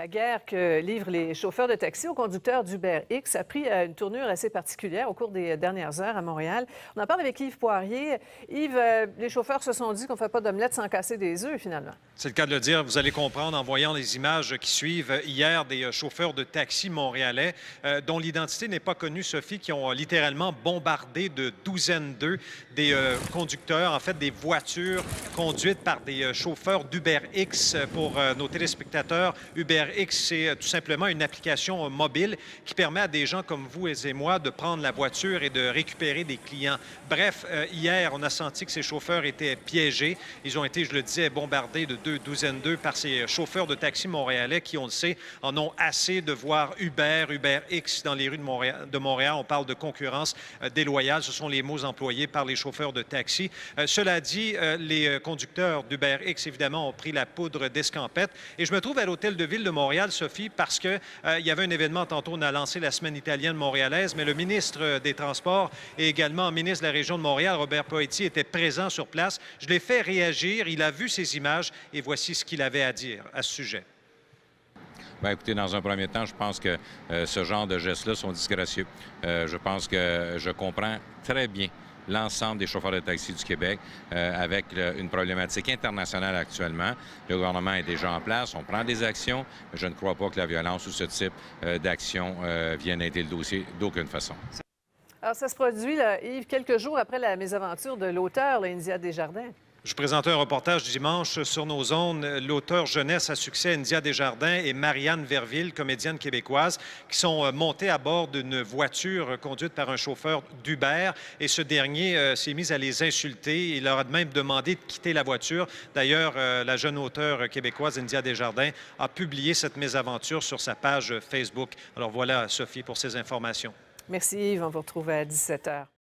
La guerre que livrent les chauffeurs de taxi aux conducteurs d'UberX a pris une tournure assez particulière au cours des dernières heures à Montréal. On en parle avec Yves Poirier. Yves, les chauffeurs se sont dit qu'on ne fait pas d'omelette sans casser des œufs, finalement. C'est le cas de le dire. Vous allez comprendre en voyant les images qui suivent hier des chauffeurs de taxi montréalais dont l'identité n'est pas connue, Sophie, qui ont littéralement bombardé de douzaines d'œufs des conducteurs, en fait des voitures conduites par des chauffeurs d'UberX. Pour nos téléspectateurs, UberX, c'est tout simplement une application mobile qui permet à des gens comme vous et moi de prendre la voiture et de récupérer des clients. Bref, hier, on a senti que ces chauffeurs étaient piégés. Ils ont été, je le disais, bombardés de deux douzaines d'œufs par ces chauffeurs de taxi montréalais qui, on le sait, en ont assez de voir UberX dans les rues de Montréal. On parle de concurrence déloyale. Ce sont les mots employés par les chauffeurs de taxi. Cela dit, les conducteurs d'UberX, évidemment, ont pris la poudre d'escampette. Et je me trouve à l'Hôtel de Ville de Montréal, Sophie, parce qu'il y avait un événement tantôt, on a lancé la semaine italienne montréalaise, mais le ministre des Transports et également le ministre de la Région de Montréal, Robert Poetti, était présent sur place. Je l'ai fait réagir, il a vu ces images et voici ce qu'il avait à dire à ce sujet. Bien, écoutez, dans un premier temps, je pense que ce genre de gestes-là sont disgracieux. Je pense que je comprends très bien l'ensemble des chauffeurs de taxi du Québec avec une problématique internationale actuellement. Le gouvernement est déjà en place, on prend des actions, mais je ne crois pas que la violence ou ce type d'action vienne aider le dossier d'aucune façon. Alors, ça se produit, là, Yves, quelques jours après la mésaventure de l'auteur, India Desjardins. Je présentais un reportage dimanche sur nos ondes. L'auteur jeunesse à succès, India Desjardins, et Marianne Verville, comédienne québécoise, qui sont montées à bord d'une voiture conduite par un chauffeur d'Uber. Et ce dernier s'est mis à les insulter. Il leur a même demandé de quitter la voiture. D'ailleurs, la jeune auteure québécoise, India Desjardins, a publié cette mésaventure sur sa page Facebook. Alors voilà, Sophie, pour ces informations. Merci, Yves. On vous retrouve à 17h.